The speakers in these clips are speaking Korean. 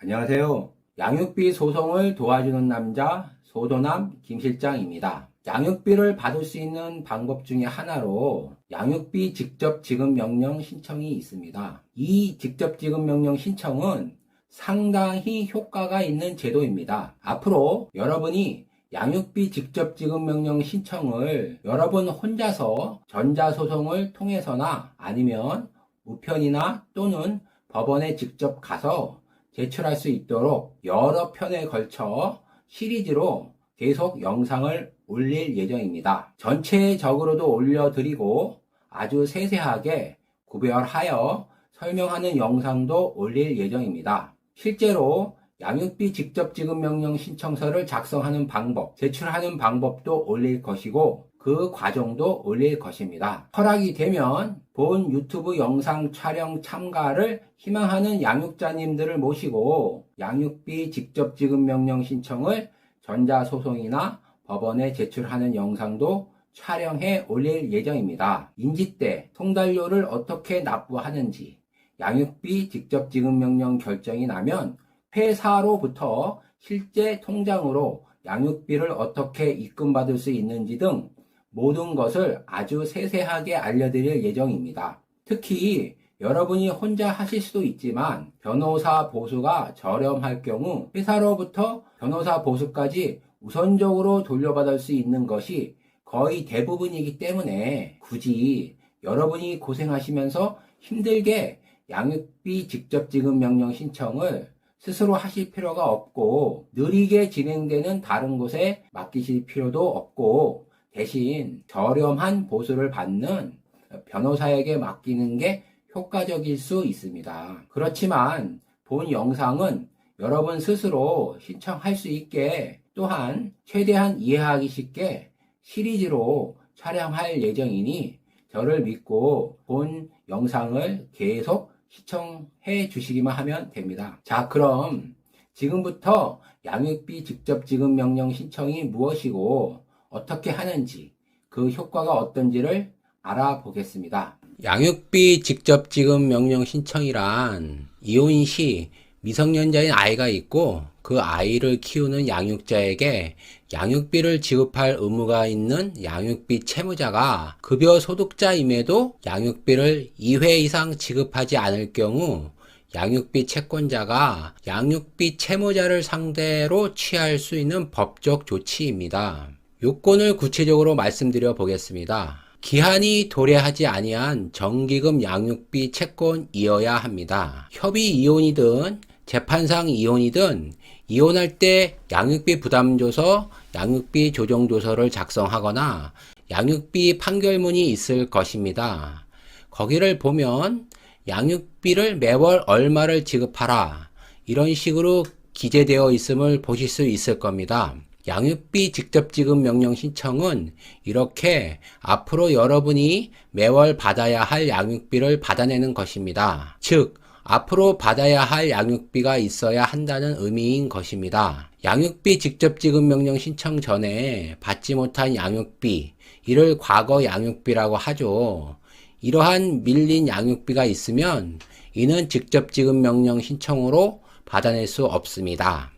안녕하세요. 양육비 소송을 도와주는 남자 소도남 김실장입니다. 양육비를 받을 수 있는 방법 중에 하나로 양육비 직접 지급 명령 신청이 있습니다. 이 직접 지급 명령 신청은 상당히 효과가 있는 제도입니다. 앞으로 여러분이 양육비 직접 지급 명령 신청을 여러분 혼자서 전자소송을 통해서나 아니면 우편이나 또는 법원에 직접 가서 제출할 수 있도록 여러 편에 걸쳐 시리즈로 계속 영상을 올릴 예정입니다. 전체적으로도 올려드리고 아주 세세하게 구별하여 설명하는 영상도 올릴 예정입니다. 실제로 양육비 직접 지급 명령 신청서를 작성하는 방법, 제출하는 방법도 올릴 것이고 그 과정도 올릴 것입니다. 허락이 되면 본 유튜브 영상 촬영 참가를 희망하는 양육자님들을 모시고 양육비 직접 지급 명령 신청을 전자소송이나 법원에 제출하는 영상도 촬영해 올릴 예정입니다. 인지대, 송달료를 어떻게 납부하는지, 양육비 직접 지급 명령 결정이 나면 회사로부터 실제 통장으로 양육비를 어떻게 입금받을 수 있는지 등 모든 것을 아주 세세하게 알려드릴 예정입니다. 특히 여러분이 혼자 하실 수도 있지만 변호사 보수가 저렴할 경우 회사로부터 변호사 보수까지 우선적으로 돌려받을 수 있는 것이 거의 대부분이기 때문에 굳이 여러분이 고생하시면서 힘들게 양육비 직접 지급 명령 신청을 스스로 하실 필요가 없고 느리게 진행되는 다른 곳에 맡기실 필요도 없고 대신 저렴한 보수를 받는 변호사에게 맡기는 게 효과적일 수 있습니다. 그렇지만 본 영상은 여러분 스스로 신청할 수 있게 또한 최대한 이해하기 쉽게 시리즈로 촬영할 예정이니 저를 믿고 본 영상을 계속 시청해 주시기만 하면 됩니다. 자, 그럼 지금부터 양육비 직접 지급 명령 신청이 무엇이고 어떻게 하는지 그 효과가 어떤지를 알아보겠습니다. 양육비 직접 지급 명령 신청이란 이혼 시 미성년자인 아이가 있고 그 아이를 키우는 양육자에게 양육비를 지급할 의무가 있는 양육비 채무자가 급여 소득자임에도 양육비를 2회 이상 지급하지 않을 경우 양육비 채권자가 양육비 채무자를 상대로 취할 수 있는 법적 조치입니다. 요건을 구체적으로 말씀드려 보겠습니다. 기한이 도래하지 아니한 정기금 양육비 채권이어야 합니다. 협의 이혼이든 재판상 이혼이든 이혼할 때 양육비 부담조서, 양육비 조정조서를 작성하거나 양육비 판결문이 있을 것입니다. 거기를 보면 양육비를 매월 얼마를 지급하라 이런 식으로 기재되어 있음을 보실 수 있을 겁니다. 양육비 직접 지급 명령 신청은 이렇게 앞으로 여러분이 매월 받아야 할 양육비를 받아내는 것입니다. 즉, 앞으로 받아야 할 양육비가 있어야 한다는 의미인 것입니다. 양육비 직접 지급 명령 신청 전에 받지 못한 양육비, 이를 과거 양육비라고 하죠. 이러한 밀린 양육비가 있으면 이는 직접 지급 명령 신청으로 받아낼 수 없습니다.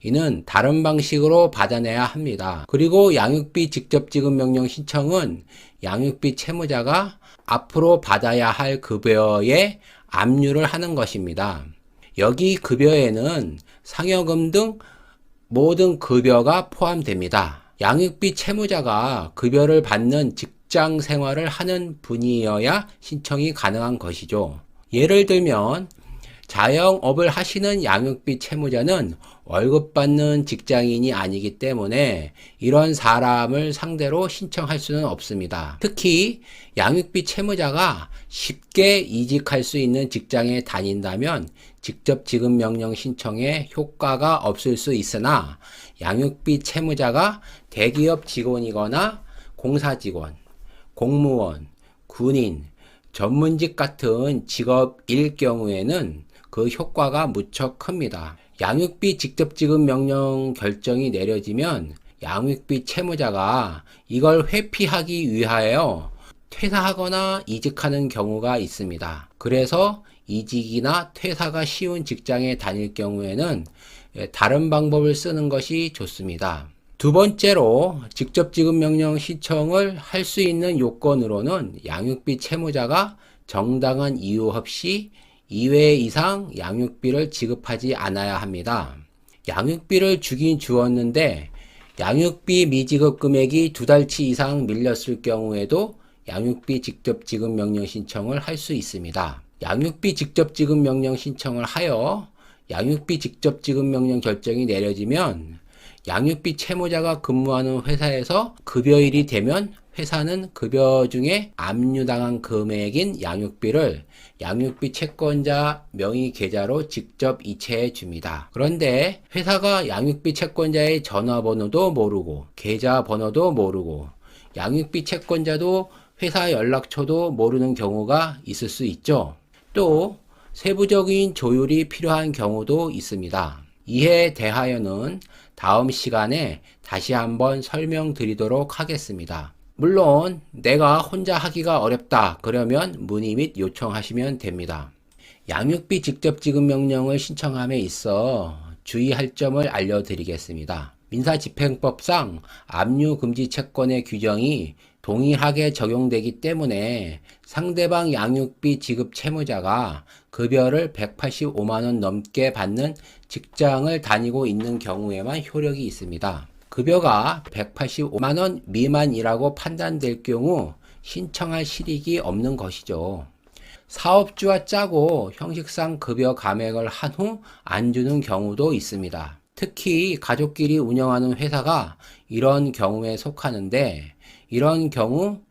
이는 다른 방식으로 받아내야 합니다. 그리고 양육비 직접 지급 명령 신청은 양육비 채무자가 앞으로 받아야 할 급여에 압류를 하는 것입니다. 여기 급여에는 상여금 등 모든 급여가 포함됩니다. 양육비 채무자가 급여를 받는 직장 생활을 하는 분이어야 신청이 가능한 것이죠. 예를 들면 자영업을 하시는 양육비 채무자는 월급 받는 직장인이 아니기 때문에 이런 사람을 상대로 신청할 수는 없습니다. 특히 양육비 채무자가 쉽게 이직할 수 있는 직장에 다닌다면 직접 지급 명령 신청에 효과가 없을 수 있으나 양육비 채무자가 대기업 직원이거나 공사직원, 공무원, 군인, 전문직 같은 직업일 경우에는 그 효과가 무척 큽니다. 양육비 직접 지급 명령 결정이 내려지면 양육비 채무자가 이걸 회피하기 위하여 퇴사하거나 이직하는 경우가 있습니다. 그래서 이직이나 퇴사가 쉬운 직장에 다닐 경우에는 다른 방법을 쓰는 것이 좋습니다. 두 번째로 직접 지급 명령 신청을 할 수 있는 요건으로는 양육비 채무자가 정당한 이유 없이 2회 이상 양육비를 지급하지 않아야 합니다. 양육비를 주긴 주었는데 양육비 미지급 금액이 2달치 이상 밀렸을 경우에도 양육비 직접 지급 명령 신청을 할 수 있습니다. 양육비 직접 지급 명령 신청을 하여 양육비 직접 지급 명령 결정이 내려지면 양육비 채무자가 근무하는 회사에서 급여일이 되면 회사는 급여 중에 압류당한 금액인 양육비를 양육비 채권자 명의 계좌로 직접 이체해 줍니다. 그런데 회사가 양육비 채권자의 전화번호도 모르고 계좌 번호도 모르고 양육비 채권자도 회사 연락처도 모르는 경우가 있을 수 있죠. 또 세부적인 조율이 필요한 경우도 있습니다. 이에 대하여는 다음 시간에 다시 한번 설명드리도록 하겠습니다. 물론 내가 혼자 하기가 어렵다 그러면 문의 및 요청하시면 됩니다. 양육비 직접 지급 명령을 신청함에 있어 주의할 점을 알려드리겠습니다. 민사집행법상 압류 금지 채권의 규정이 동일하게 적용되기 때문에 상대방 양육비 지급 채무자가 급여를 185만원 넘게 받는 직장을 다니고 있는 경우에만 효력이 있습니다. 급여가 185만원 미만이라고 판단될 경우 신청할 실익이 없는 것이죠. 사업주와 짜고 형식상 급여 감액을 한 후 안 주는 경우도 있습니다. 특히 가족끼리 운영하는 회사가 이런 경우에 속하는데 이런 경우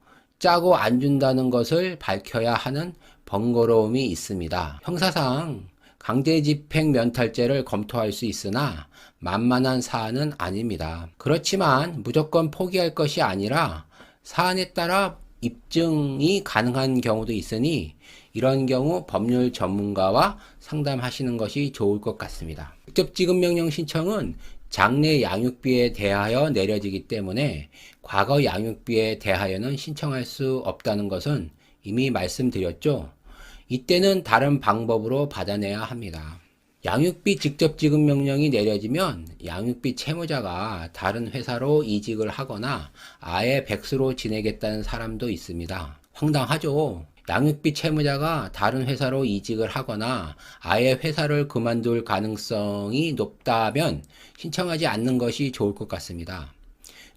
짜고 안 준다는 것을 밝혀야 하는 번거로움이 있습니다. 형사상 강제집행 면탈죄를 검토할 수 있으나 만만한 사안은 아닙니다. 그렇지만 무조건 포기할 것이 아니라 사안에 따라 입증이 가능한 경우도 있으니 이런 경우 법률 전문가와 상담하시는 것이 좋을 것 같습니다. 직접 지급 명령 신청은 장래 양육비에 대하여 내려지기 때문에 과거 양육비에 대하여는 신청할 수 없다는 것은 이미 말씀드렸죠. 이때는 다른 방법으로 받아내야 합니다. 양육비 직접 지급 명령이 내려지면 양육비 채무자가 다른 회사로 이직을 하거나 아예 백수로 지내겠다는 사람도 있습니다. 황당하죠. 양육비 채무자가 다른 회사로 이직을 하거나 아예 회사를 그만둘 가능성이 높다면 신청하지 않는 것이 좋을 것 같습니다.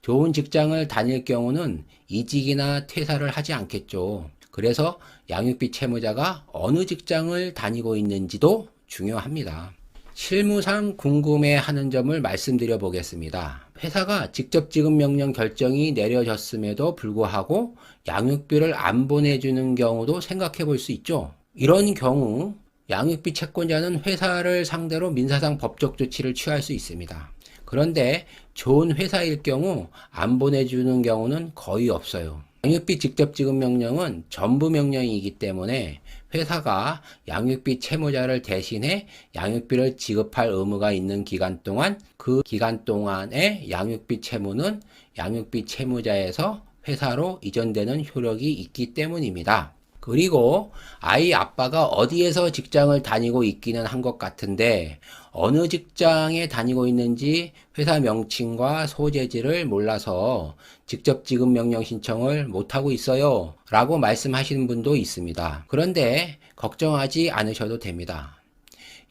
좋은 직장을 다닐 경우는 이직이나 퇴사를 하지 않겠죠. 그래서 양육비 채무자가 어느 직장을 다니고 있는지도 중요합니다. 실무상 궁금해하는 점을 말씀드려 보겠습니다. 회사가 직접 지급 명령 결정이 내려졌음에도 불구하고 양육비를 안 보내주는 경우도 생각해 볼 수 있죠. 이런 경우 양육비 채권자는 회사를 상대로 민사상 법적 조치를 취할 수 있습니다. 그런데 좋은 회사일 경우 안 보내주는 경우는 거의 없어요. 양육비 직접 지급 명령은 전부 명령이기 때문에 회사가 양육비 채무자를 대신해 양육비를 지급할 의무가 있는 기간 동안 그 기간 동안의 양육비 채무는 양육비 채무자에서 회사로 이전되는 효력이 있기 때문입니다. 그리고 아이 아빠가 어디에서 직장을 다니고 있기는 한 것 같은데 어느 직장에 다니고 있는지 회사 명칭과 소재지를 몰라서 직접 지급 명령 신청을 못하고 있어요 라고 말씀하시는 분도 있습니다. 그런데 걱정하지 않으셔도 됩니다.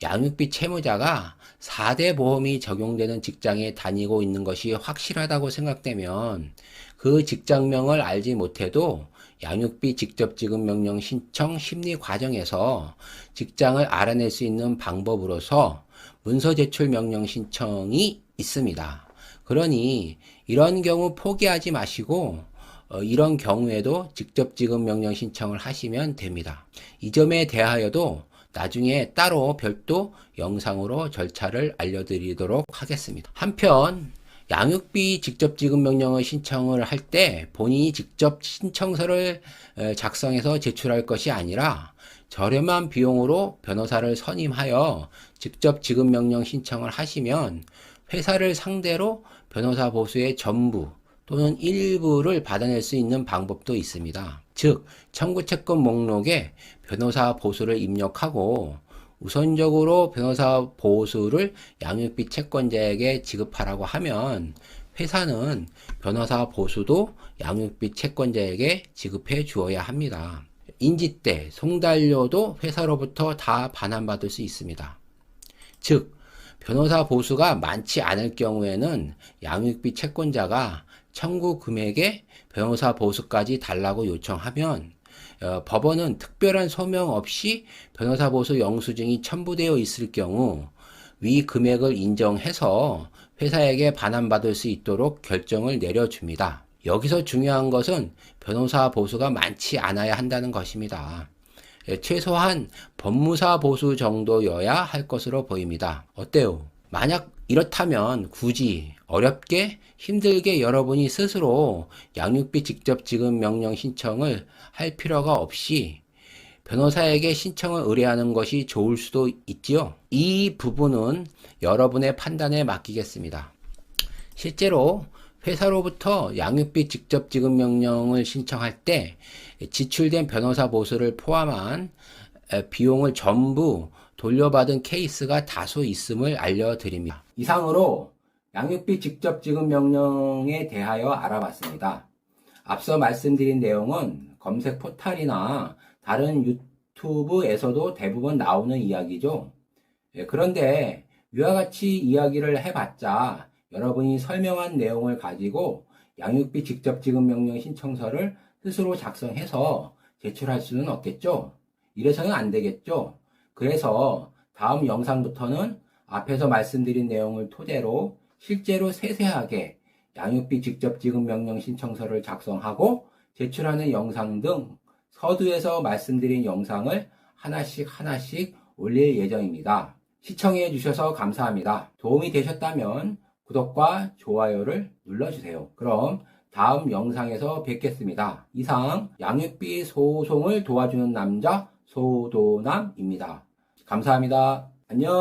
양육비 채무자가 4대 보험이 적용되는 직장에 다니고 있는 것이 확실하다고 생각되면 그 직장명을 알지 못해도 양육비 직접 지급 명령 신청 심리 과정에서 직장을 알아낼 수 있는 방법으로서 문서 제출 명령 신청이 있습니다. 그러니 이런 경우 포기하지 마시고 이런 경우에도 직접 지급 명령 신청을 하시면 됩니다. 이 점에 대하여도 나중에 따로 별도 영상으로 절차를 알려드리도록 하겠습니다. 한편 양육비 직접 지급 명령을 신청을 할 때 본인이 직접 신청서를 작성해서 제출할 것이 아니라 저렴한 비용으로 변호사를 선임하여 직접 지급 명령 신청을 하시면 회사를 상대로 변호사 보수의 전부 또는 일부를 받아낼 수 있는 방법도 있습니다. 즉, 청구채권 목록에 변호사 보수를 입력하고 우선적으로 변호사 보수를 양육비 채권자에게 지급하라고 하면 회사는 변호사 보수도 양육비 채권자에게 지급해 주어야 합니다. 인지대, 송달료도 회사로부터 다 반환받을 수 있습니다. 즉, 변호사 보수가 많지 않을 경우에는 양육비 채권자가 청구 금액에 변호사 보수까지 달라고 요청하면 법원은 특별한 소명 없이 변호사 보수 영수증이 첨부되어 있을 경우 위 금액을 인정해서 회사에게 반환받을 수 있도록 결정을 내려줍니다. 여기서 중요한 것은 변호사 보수가 많지 않아야 한다는 것입니다. 최소한 법무사 보수 정도여야 할 것으로 보입니다. 어때요? 만약 이렇다면 굳이 어렵게 힘들게 여러분이 스스로 양육비 직접 지급 명령 신청을 할 필요가 없이 변호사에게 신청을 의뢰하는 것이 좋을 수도 있지요. 이 부분은 여러분의 판단에 맡기겠습니다. 실제로 회사로부터 양육비 직접 지급 명령을 신청할 때 지출된 변호사 보수를 포함한 비용을 전부 돌려받은 케이스가 다수 있음을 알려드립니다. 이상으로 양육비 직접 지급 명령에 대하여 알아봤습니다. 앞서 말씀드린 내용은 검색 포탈이나 다른 유튜브에서도 대부분 나오는 이야기죠. 그런데 위와 같이 이야기를 해봤자 여러분이 설명한 내용을 가지고 양육비 직접 지급 명령 신청서를 스스로 작성해서 제출할 수는 없겠죠. 이래서는 안 되겠죠. 그래서 다음 영상부터는 앞에서 말씀드린 내용을 토대로 실제로 세세하게 양육비 직접 지급 명령 신청서를 작성하고 제출하는 영상 등 서두에서 말씀드린 영상을 하나씩 올릴 예정입니다. 시청해 주셔서 감사합니다. 도움이 되셨다면 구독과 좋아요를 눌러주세요. 그럼 다음 영상에서 뵙겠습니다. 이상 양육비 소송을 도와주는 남자 소도남입니다. 감사합니다. 안녕.